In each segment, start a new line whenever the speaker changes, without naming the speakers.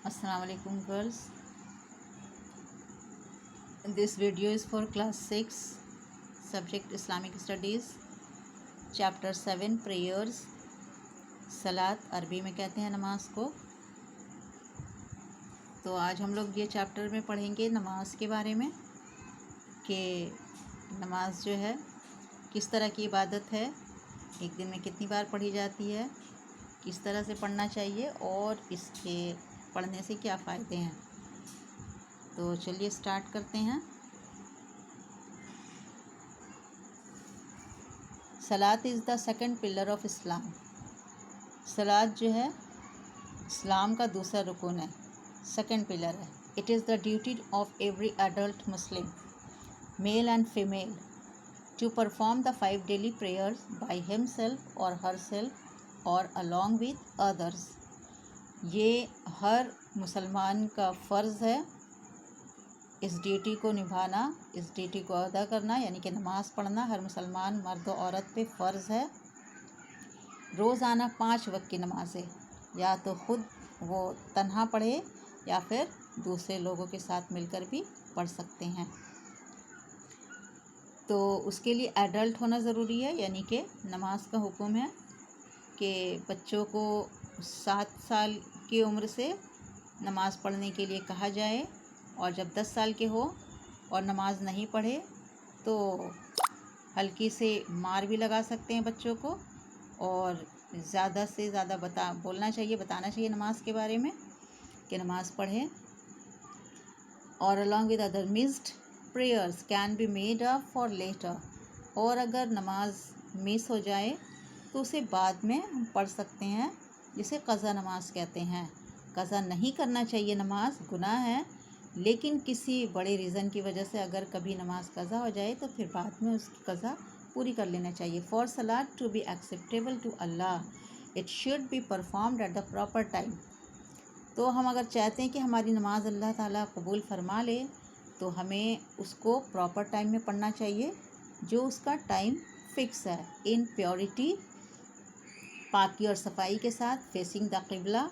Assalamu alaikum girls. This video is for class 6, subject Islamic Studies, chapter 7 prayers. सलात अरबी में कहते हैं नमाज को। तो आज हम लोग ये चैप्टर में पढ़ेंगे नमाज के बारे में कि नमाज जो है किस तरह की इबादत है, एक दिन में कितनी बार पढ़ी जाती है, किस तरह से पढ़ना चाहिए और इसके पढ़ने से क्या फ़ायदे हैं। तो चलिए स्टार्ट करते हैं। सलात is the second pillar of Islam. सलात जो है इस्लाम का दूसरा रुकन है, सेकंड पिलर है। It is the duty of every adult Muslim, male and female, to perform the 5 daily prayers by himself और हरसेल्फ और अलॉन्ग विद अदर्स। ये हर मुसलमान का फ़र्ज़ है इस ड्यूटी को निभाना, इस ड्यूटी को अदा करना, यानी कि नमाज़ पढ़ना हर मुसलमान मर्द और औरत पे फ़र्ज़ है। रोज़ाना 5 वक्त की नमाज़ें या तो ख़ुद वो तन्हा पढ़े या फिर दूसरे लोगों के साथ मिलकर भी पढ़ सकते हैं। तो उसके लिए एडल्ट होना ज़रूरी है, यानी कि नमाज का हुक्म है कि बच्चों को 7 साल की उम्र से नमाज़ पढ़ने के लिए कहा जाए, और जब 10 साल के हो और नमाज नहीं पढ़े तो हल्की से मार भी लगा सकते हैं बच्चों को, और ज़्यादा से ज़्यादा बताना चाहिए नमाज के बारे में कि नमाज़ पढ़ें। और along with other missed prayers can be made up for later, और अगर नमाज मिस हो जाए तो उसे बाद में हम पढ़ सकते हैं, जिसे क़ज़ा नमाज कहते हैं। क़ज़ा नहीं करना चाहिए, नमाज गुनाह है, लेकिन किसी बड़े रीज़न की वजह से अगर कभी नमाज क़ज़ा हो जाए तो फिर बाद में उसकी क़ज़ा पूरी कर लेना चाहिए। फॉर सलात टू बी एक्सेप्टेबल टू अल्लाह, it should be performed at the proper time. तो हम अगर चाहते हैं कि हमारी नमाज अल्लाह ताला कबूल फरमा ले तो हमें उसको प्रॉपर टाइम में पढ़ना चाहिए, जो उसका टाइम फ़िक्स है, इन प्योरिटी, पाकी और सफाई के साथ, फेसिंग द क़िबला,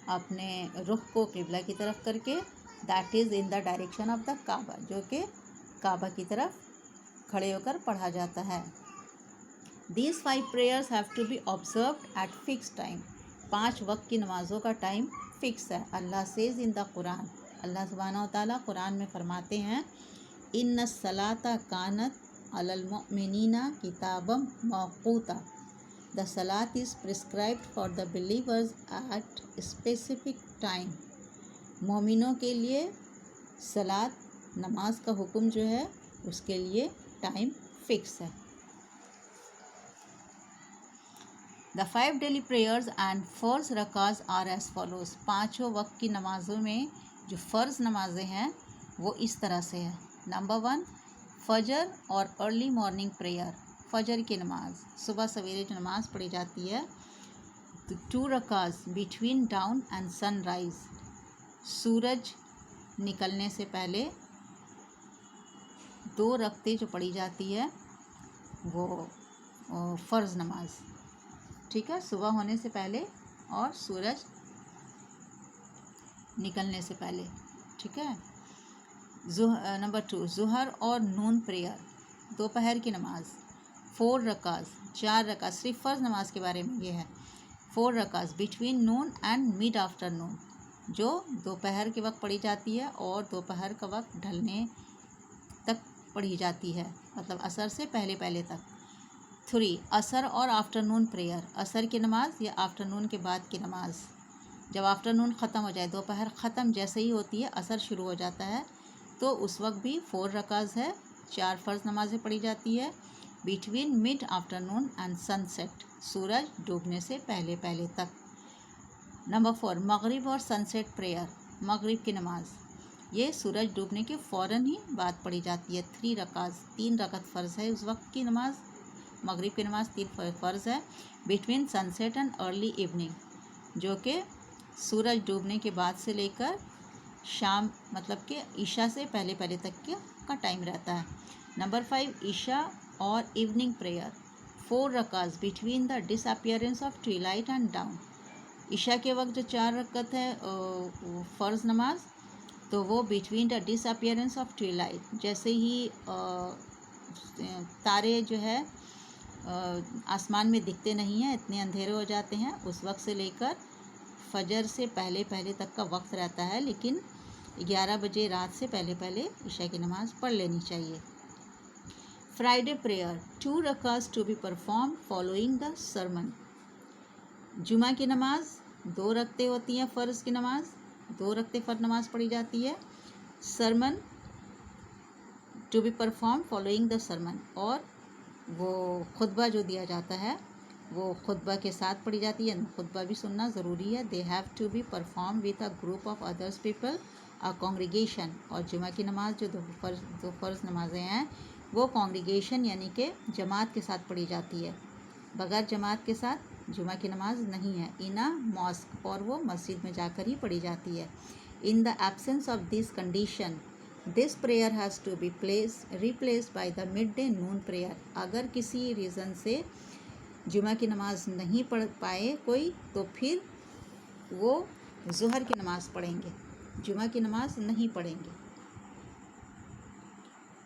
अपने रुख को क़िबला की तरफ करके, that is in the direction of the Kaaba, जो कि काबा की तरफ खड़े होकर पढ़ा जाता है। These 5 prayers have to be observed at fix time. 5 वक्त की नमाज़ों का टाइम फ़िक्स है। अल्लाह सेज़ इन द कुरान, अल्लाह सुब्हानहू व तआला कुरान में फरमाते हैं, इन्ना सलाता कानत अलल मुमिनीना किताबम मौक़ूता। The salat is prescribed for the believers at specific time. मोमिनों के लिए सलात नमाज का हुक्म जो है उसके लिए टाइम फ़िक्स है। द 5 डेली प्रेयर्स एंड फ़र्ज़ रकाज़ आर एज़ फॉलोज़। 5 वक्त की नमाज़ों में जो फ़र्ज़ नमाज़ें हैं वो इस तरह से है। नंबर 1, फ़जर और अर्ली मॉर्निंग प्रेयर। फ़जर की नमाज, सुबह सवेरे जो नमाज़ पढ़ी जाती है। 2 रकाज़ बिटवीन डाउन एंड सनराइज़, सूरज निकलने से पहले 2 रकते जो पढ़ी जाती है वो फ़र्ज़ नमाज, ठीक है, सुबह होने से पहले और सूरज निकलने से पहले, ठीक है। नंबर 2, ज़ुहर और नून प्रेयर, दोपहर की नमाज। 4 रकाज़, 4 रकाज़, सिर्फ फ़र्ज़ नमाज के बारे में ये है। 4 rakahs between noon and mid afternoon, जो दोपहर के वक्त पढ़ी जाती है और दोपहर का वक्त ढलने तक पढ़ी जाती है, मतलब असर से पहले पहले तक। 3, असर और आफ्टरनून प्रेयर, असर की नमाज या आफ्टरनून के बाद की नमाज। जब आफ्टरनून ख़त्म हो जाए, दोपहर ख़त्म जैसे ही होती है असर शुरू हो जाता है, तो उस वक्त भी 4 रकाज़ है, 4 फ़र्ज़ नमाज़ें पढ़ी जाती है between mid afternoon and sunset, सूरज डूबने से पहले पहले तक। नंबर 4, मगरिब और सनसेट प्रेयर, मगरिब की नमाज, ये सूरज डूबने के फ़ौरन ही बाद पढ़ी जाती है। 3 रकाज़, 3 रकत फ़र्ज़ है उस वक्त की नमाज, मगरिब की नमाज 3 फ़र्ज़ है between sunset and early evening, जो कि सूरज डूबने के बाद से लेकर शाम, मतलब कि ईशा से पहले पहले तक का टाइम रहता है। नंबर 5, ईशा और evening prayer, 4 rakahs between the disappearance of twilight and dawn, Isha के वक्त जो 4 रकत है फ़र्ज़ नमाज, तो वो between the disappearance of Twilight, जैसे ही तारे जो है आसमान में दिखते नहीं हैं, इतने अंधेरे हो जाते हैं, उस वक्त से लेकर फजर से पहले पहले तक का वक्त रहता है, लेकिन 11 बजे रात से पहले पहले इशा की नमाज़ पढ़ लेनी चाहिए। Friday prayer 2 rakat to be perform following the sermon. Juma की नमाज 2 रकते होती हैं, फ़र्ज़ की नमाज 2 रकते फ़र्ज़ नमाज पढ़ी जाती है। Sermon to be perform following the sermon, और वो खुतबा जो दिया जाता है वो खुतबा के साथ पढ़ी जाती है, खुतबा भी सुनना ज़रूरी है। They have to be perform with a group of others people a congregation. और जुमा की नमाज़ जो दो फ़र्ज़ नमाज़ें हैं वो कॉन्ग्रीगेशन यानी कि जमात के साथ पढ़ी जाती है, बगैर जमात के साथ जुमा की नमाज नहीं है। इन अ मॉस्क, और वो मस्जिद में जाकर ही पढ़ी जाती है। In the absence of this condition this prayer has to be replaced by the midday noon prayer. अगर किसी रीज़न से जुमा की नमाज नहीं पढ़ पाए कोई, तो फिर वो ज़ुहर की नमाज़ पढ़ेंगे, जुमा की नमाज नहीं पढ़ेंगे।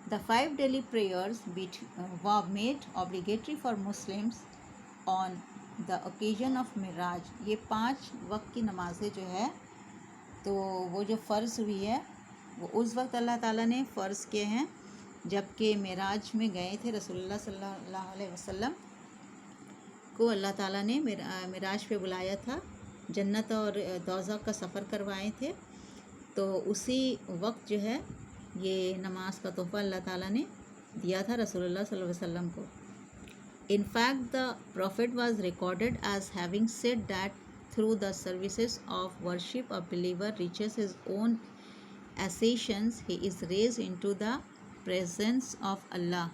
The 5 daily prayers were made obligatory for Muslims on the occasion of मिराज। ये 5 वक्त की नमाज़ें जो है, तो वो जो फ़र्ज़ हुई है वो उस वक्त अल्लाह ताला ने फ़र्ज़ किए हैं जबकि मिराज में गए थे। रसूलुल्लाह सल्लल्लाहु अलैहि वसल्लम को अल्लाह ताला ने मिराज पे बुलाया था, जन्नत और दोज़ख का सफ़र करवाए थे, तो उसी वक्त जो है ये नमाज का तोहफ़ा अल्लाह ताला ने दिया था रसूलुल्लाह सल्लल्लाहु अलैहि वसल्लम को। In fact, the Prophet was recorded as having said that through the services of worship a believer reaches his own ascension, he is raised into the presence of Allah.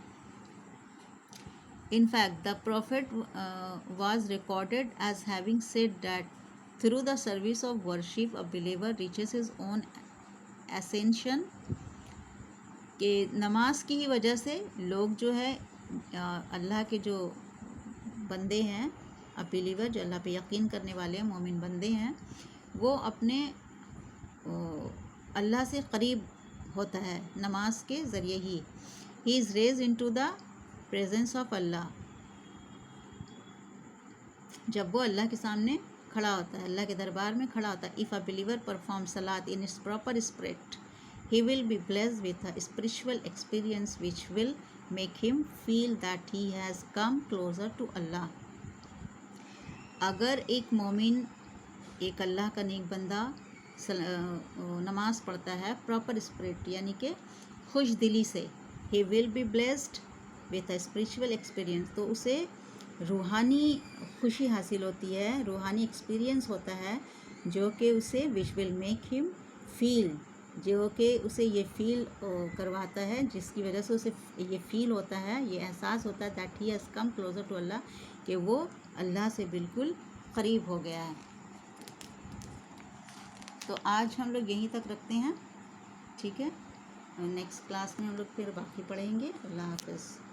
In fact, the Prophet was recorded as having said that through the service of worship a believer reaches his own ascension, कि नमाज की ही वजह से लोग जो है अल्लाह के जो बंदे हैं, अब बिलीवर जो अल्लाह पे यकीन करने वाले हैं, मोमिन बंदे हैं, वो अपने अल्लाह से करीब होता है नमाज के ज़रिए ही। He is raise into the presence of Allah, जब वो अल्लाह के सामने खड़ा होता है, अल्लाह के दरबार में खड़ा होता है। If a believer perform Salat in its proper spirit, he will be blessed with a spiritual experience which will make him feel that he has come closer to Allah. अगर एक मोमिन, एक अल्लाह का नेक बंदा नमाज पढ़ता है प्रॉपर स्पिरिट यानी कि खुश दिली से, he will be blessed with a spiritual experience, तो उसे रूहानी खुशी हासिल होती है, रूहानी एक्सपीरियंस होता है जो कि उसे which will make him feel, जो कि उसे ये फ़ील करवाता है, जिसकी वजह से उसे ये फ़ील होता है, ये एहसास होता है that he has come closer to Allah, कि वो अल्लाह से बिल्कुल करीब हो गया है। तो आज हम लोग यहीं तक रखते हैं, ठीक है। नेक्स्ट क्लास में हम लोग फिर बाकी पढ़ेंगे। अल्लाह हाफ़िज़।